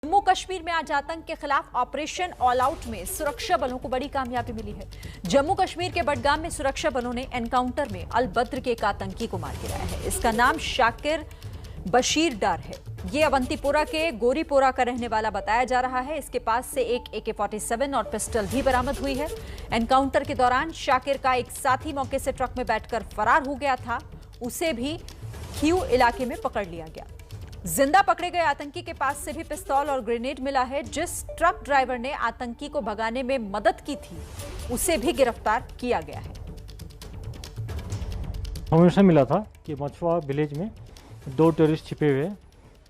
जम्मू कश्मीर में आज आतंक के खिलाफ ऑपरेशन ऑल आउट में सुरक्षा बलों को बड़ी कामयाबी मिली है। जम्मू कश्मीर के बडगाम में सुरक्षा बलों ने एनकाउंटर में अल बद्र के एक आतंकी को मार गिराया है। इसका नाम शाकिर बशीर डार है। ये अवंतीपोरा के गोरीपोरा का रहने वाला बताया जा रहा है। इसके पास से एक AK-47 और पिस्टल भी बरामद हुई है। एनकाउंटर के दौरान शाकिर का एक साथी मौके से ट्रक में बैठकर फरार हो गया था। उसे भी खीऊ इलाके में पकड़ लिया गया। जिंदा पकड़े गए आतंकी के पास से भी पिस्तौल और ग्रेनेड मिला है। जिस ट्रक ड्राइवर ने आतंकी को भगाने में मदद की थी उसे भी गिरफ्तार किया गया है। हमेशा मिला था कि मछुआ विलेज में 2 टेररिस्ट छिपे हुए हैं,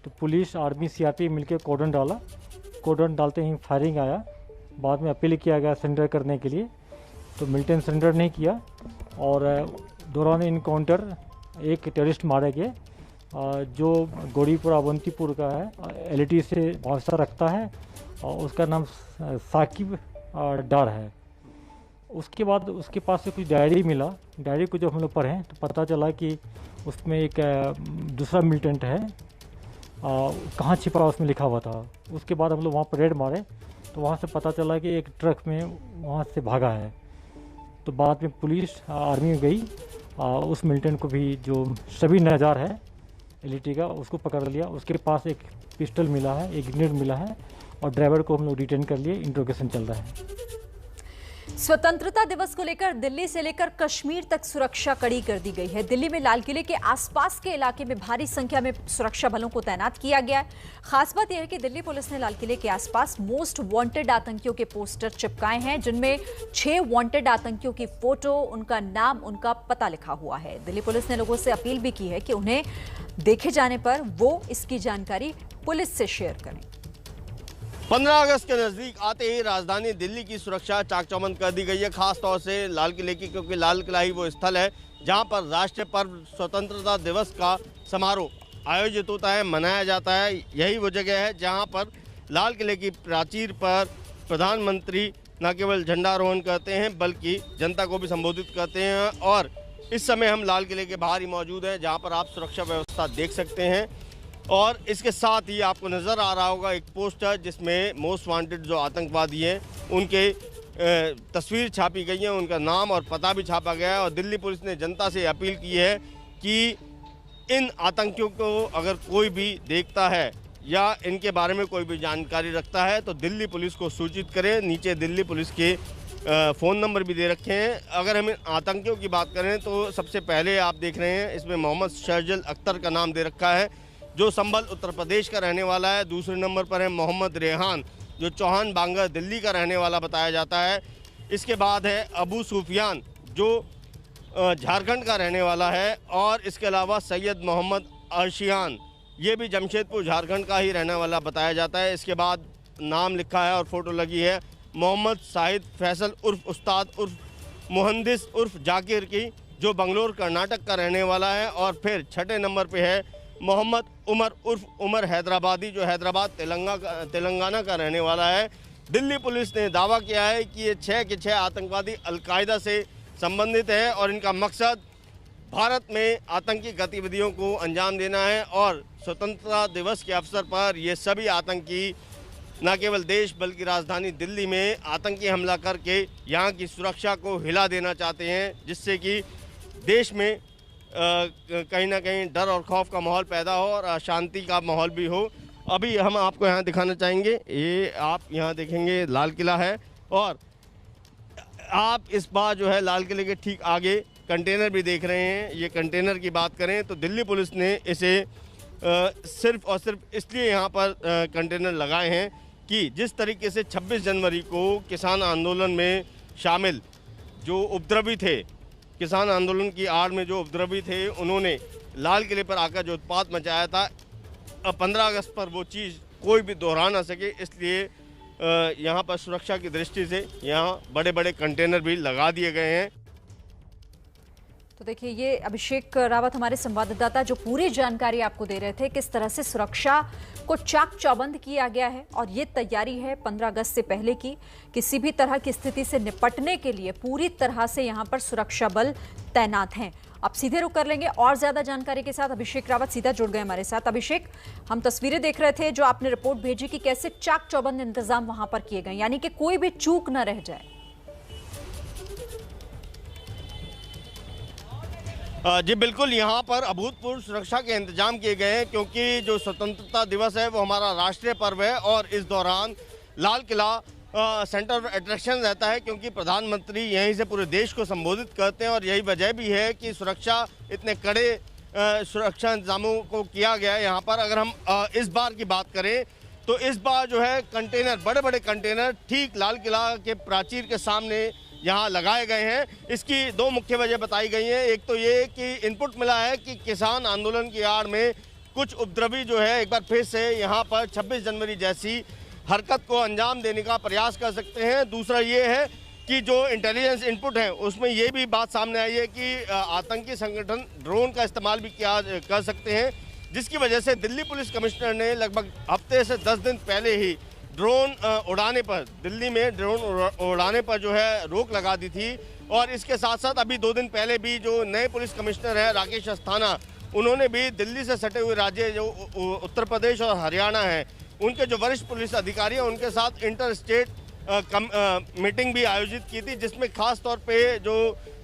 तो पुलिस आर्मी CRP मिलकर कॉर्डन डाला। कॉर्डन डालते ही फायरिंग आया। बाद में अपील किया गया सरेंडर करने के लिए, तो मिलिटेंट सरेंडर नहीं किया और दौरान इनकाउंटर एक टेररिस्ट मारे गए जो गोरीपुरा अवंतीपुर का है। LAT से वास्ता रखता है और उसका नाम साकिब डार है। उसके बाद उसके पास से कुछ डायरी मिला। डायरी को जब हम लोग पढ़ें तो पता चला कि उसमें एक दूसरा मिलिटेंट है, कहाँ छिपा उसमें लिखा हुआ था। उसके बाद हम लोग वहाँ पर रेड मारे तो वहाँ से पता चला कि एक ट्रक में वहाँ से भागा है। तो बाद में पुलिस आर्मी गई, उस मिलिटेंट को भी जो सभी नज़ार है LAT का उसको पकड़ लिया। उसके पास एक पिस्टल मिला है, एक ग्रेनेड मिला है और ड्राइवर को हम लोग डिटेन कर लिए। इंट्रोगेशन चल रहा है। स्वतंत्रता दिवस को लेकर दिल्ली से लेकर कश्मीर तक सुरक्षा कड़ी कर दी गई है। दिल्ली में लाल किले के आसपास के इलाके में भारी संख्या में सुरक्षा बलों को तैनात किया गया है। खास बात यह है कि दिल्ली पुलिस ने लाल किले के आसपास मोस्ट वांटेड आतंकियों के पोस्टर चिपकाए हैं, जिनमें 6 वांटेड आतंकियों की फोटो, उनका नाम, उनका पता लिखा हुआ है। दिल्ली पुलिस ने लोगों से अपील भी की है कि उन्हें देखे जाने पर वो इसकी जानकारी पुलिस से शेयर करें। 15 अगस्त के नज़दीक आते ही राजधानी दिल्ली की सुरक्षा चाक चौबंद कर दी गई है, खास तौर से लाल किले की, क्योंकि लाल किला ही वो स्थल है जहां पर राष्ट्रीय पर्व स्वतंत्रता दिवस का समारोह आयोजित होता है, मनाया जाता है। यही वो जगह है जहां पर लाल किले की प्राचीर पर प्रधानमंत्री न केवल झंडारोहण करते हैं बल्कि जनता को भी संबोधित करते हैं। और इस समय हम लाल किले के बाहर ही मौजूद हैं जहाँ पर आप सुरक्षा व्यवस्था देख सकते हैं। और इसके साथ ही आपको नज़र आ रहा होगा एक पोस्टर जिसमें मोस्ट वांटेड जो आतंकवादी हैं उनके तस्वीर छापी गई है, उनका नाम और पता भी छापा गया है। और दिल्ली पुलिस ने जनता से अपील की है कि इन आतंकियों को अगर कोई भी देखता है या इनके बारे में कोई भी जानकारी रखता है तो दिल्ली पुलिस को सूचित करें। नीचे दिल्ली पुलिस के फ़ोन नंबर भी दे रखे हैं। अगर हम आतंकियों की बात करें तो सबसे पहले आप देख रहे हैं इसमें मोहम्मद शर्जिल अख्तर का नाम दे रखा है जो संभल उत्तर प्रदेश का रहने वाला है। दूसरे नंबर पर है मोहम्मद रेहान जो चौहान बांगर दिल्ली का रहने वाला बताया जाता है। इसके बाद है अबू सुफियान जो झारखंड का रहने वाला है। और इसके अलावा सैयद मोहम्मद अर्शियान ये भी जमशेदपुर झारखंड का ही रहने वाला बताया जाता है। इसके बाद नाम लिखा है और फ़ोटो लगी है मोहम्मद शाहिद फैसल उर्फ उस्ताद उर्फ मुहंदिस उर्फ जाकिर की जो बंगलोर कर्नाटक का रहने वाला है। और फिर छठे नंबर पे है मोहम्मद उमर उर्फ उमर हैदराबादी जो हैदराबाद तेलंगाना का रहने वाला है। दिल्ली पुलिस ने दावा किया है कि ये 6 के 6 आतंकवादी अलकायदा से संबंधित है और इनका मकसद भारत में आतंकी गतिविधियों को अंजाम देना है। और स्वतंत्रता दिवस के अवसर पर ये सभी आतंकी न केवल देश बल्कि राजधानी दिल्ली में आतंकी हमला करके यहाँ की सुरक्षा को हिला देना चाहते हैं, जिससे कि देश में कहीं ना कहीं डर और खौफ का माहौल पैदा हो और अशांति का माहौल भी हो। अभी हम आपको यहाँ दिखाना चाहेंगे, ये आप यहाँ देखेंगे लाल किला है और आप इस बार जो है लाल किले के ठीक आगे कंटेनर भी देख रहे हैं। ये कंटेनर की बात करें तो दिल्ली पुलिस ने इसे सिर्फ और सिर्फ इसलिए यहाँ पर कंटेनर लगाए हैं कि जिस तरीके से 26 जनवरी को किसान आंदोलन में शामिल जो उपद्रवी थे, किसान आंदोलन की आड़ में जो उपद्रवी थे, उन्होंने लाल किले पर आकर जो उत्पात मचाया था, 15 अगस्त पर वो चीज़ कोई भी दोहरा ना सके, इसलिए यहाँ पर सुरक्षा की दृष्टि से यहाँ बड़े बड़े कंटेनर भी लगा दिए गए हैं। तो देखिए, ये अभिषेक रावत हमारे संवाददाता जो पूरी जानकारी आपको दे रहे थे, किस तरह से सुरक्षा को चाक चौबंद किया गया है और ये तैयारी है 15 अगस्त से पहले की किसी भी तरह की स्थिति से निपटने के लिए पूरी तरह से यहां पर सुरक्षा बल तैनात हैं। अब सीधे रुक कर लेंगे और ज्यादा जानकारी के साथ। अभिषेक रावत सीधा जुड़ गए हमारे साथ। अभिषेक, हम तस्वीरें देख रहे थे जो आपने रिपोर्ट भेजी कि कैसे चाक चौबंद इंतजाम वहां पर किए गए, यानी कि कोई भी चूक न रह जाए। जी बिल्कुल, यहाँ पर अभूतपूर्व सुरक्षा के इंतजाम किए गए हैं क्योंकि जो स्वतंत्रता दिवस है वो हमारा राष्ट्रीय पर्व है और इस दौरान Lal Qila centre of attraction रहता है क्योंकि प्रधानमंत्री यहीं से पूरे देश को संबोधित करते हैं और यही वजह भी है कि सुरक्षा इतने कड़े सुरक्षा इंतजामों को किया गया है यहाँ पर। अगर हम इस बार की बात करें तो इस बार जो है कंटेनर, बड़े बड़े कंटेनर ठीक लाल किला के प्राचीर के सामने यहाँ लगाए गए हैं। इसकी दो मुख्य वजह बताई गई हैं। एक तो ये कि इनपुट मिला है कि किसान आंदोलन की आड़ में कुछ उपद्रवी जो है एक बार फिर से यहाँ पर 26 जनवरी जैसी हरकत को अंजाम देने का प्रयास कर सकते हैं। दूसरा ये है कि जो इंटेलिजेंस इनपुट है उसमें ये भी बात सामने आई है कि आतंकी संगठन ड्रोन का इस्तेमाल भी कर सकते हैं, जिसकी वजह से दिल्ली पुलिस कमिश्नर ने लगभग हफ्ते से 10 दिन पहले ही ड्रोन उड़ाने पर, दिल्ली में ड्रोन उड़ाने पर जो है रोक लगा दी थी। और इसके साथ साथ अभी 2 दिन पहले भी जो नए पुलिस कमिश्नर हैं राकेश अस्थाना, उन्होंने भी दिल्ली से सटे हुए राज्य जो उत्तर प्रदेश और हरियाणा हैं उनके जो वरिष्ठ पुलिस अधिकारी हैं उनके साथ इंटर स्टेट मीटिंग भी आयोजित की थी, जिसमें खास तौर पे जो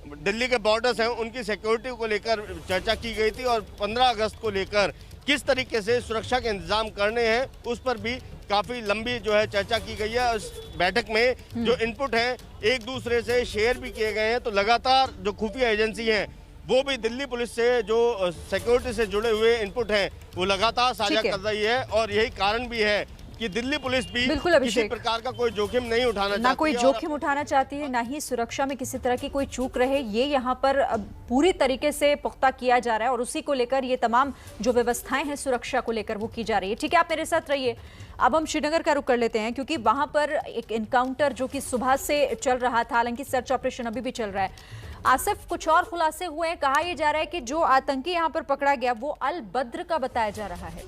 दिल्ली के बॉर्डर्स हैं उनकी सिक्योरिटी को लेकर चर्चा की गई थी और 15 अगस्त को लेकर किस तरीके से सुरक्षा के इंतजाम करने हैं उस पर भी काफ़ी लंबी जो है चर्चा की गई है। उस बैठक में जो इनपुट हैं एक दूसरे से शेयर भी किए गए हैं। तो लगातार जो खुफिया एजेंसी हैं वो भी दिल्ली पुलिस से जो सिक्योरिटी से जुड़े हुए इनपुट हैं वो लगातार साझा कर रही है और यही कारण भी है कि दिल्ली पुलिस भी किसी प्रकार का कोई जोखिम नहीं उठाना चाहती है, ना कोई जोखिम उठाना चाहती है, ना ही सुरक्षा में किसी तरह की कोई चूक रहे, ये यहाँ पर पूरी तरीके से पुख्ता किया जा रहा है और उसी को लेकर ये तमाम जो व्यवस्थाएं हैं सुरक्षा को लेकर वो की जा रही है। ठीक है, आप मेरे साथ रहिए। अब हम श्रीनगर का रुख कर लेते हैं क्योंकि वहां पर एक एनकाउंटर जो कि सुबह से चल रहा था, हालांकि सर्च ऑपरेशन अभी भी चल रहा है। आसिफ, कुछ और खुलासे हुए हैं। कहा यह जा रहा है कि जो आतंकी यहाँ पर पकड़ा गया वो अल बद्र का बताया जा रहा है।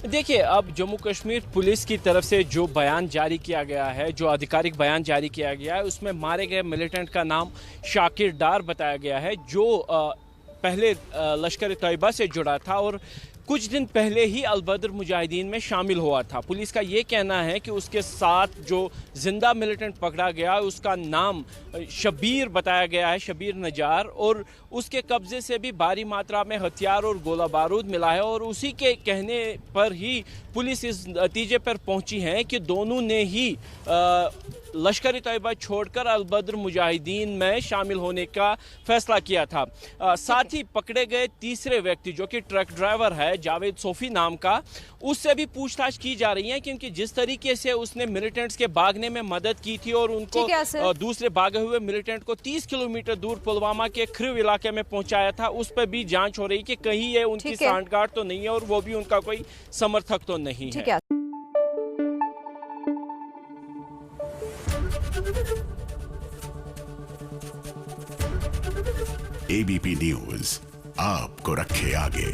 देखिए, अब जम्मू कश्मीर पुलिस की तरफ से जो बयान जारी किया गया है, जो आधिकारिक बयान जारी किया गया है, उसमें मारे गए मिलिटेंट का नाम शाकिर डार बताया गया है, जो पहले लश्कर तैयबा से जुड़ा था और कुछ दिन पहले ही अल बद्र मुजाहिदीन में शामिल हुआ था। पुलिस का ये कहना है कि उसके साथ जो जिंदा मिलिटेंट पकड़ा गया उसका नाम शबीर बताया गया है, शबीर नजार, और उसके कब्जे से भी भारी मात्रा में हथियार और गोला बारूद मिला है। और उसी के कहने पर ही पुलिस इस नतीजे पर पहुंची है कि दोनों ने ही लश्कर तैयबा छोड़कर अल बद्र मुजाहिदीन में शामिल होने का फैसला किया था। साथ ही पकड़े गए तीसरे व्यक्ति जो कि ट्रक ड्राइवर है जावेद सोफी नाम का, उससे भी पूछताछ की जा रही है क्योंकि जिस तरीके से उसने मिलिटेंट्स के भागने में मदद की थी और उनको दूसरे भागे हुए मिलिटेंट को 30 किलोमीटर दूर पुलवामा के खरीव इलाके में पहुंचाया था, उस पर भी जांच हो रही कि कहीं ये उनकी सांठगांठ तो नहीं है और वो भी उनका कोई समर्थक तो नहीं है। एबीपी न्यूज आपको रखे आगे।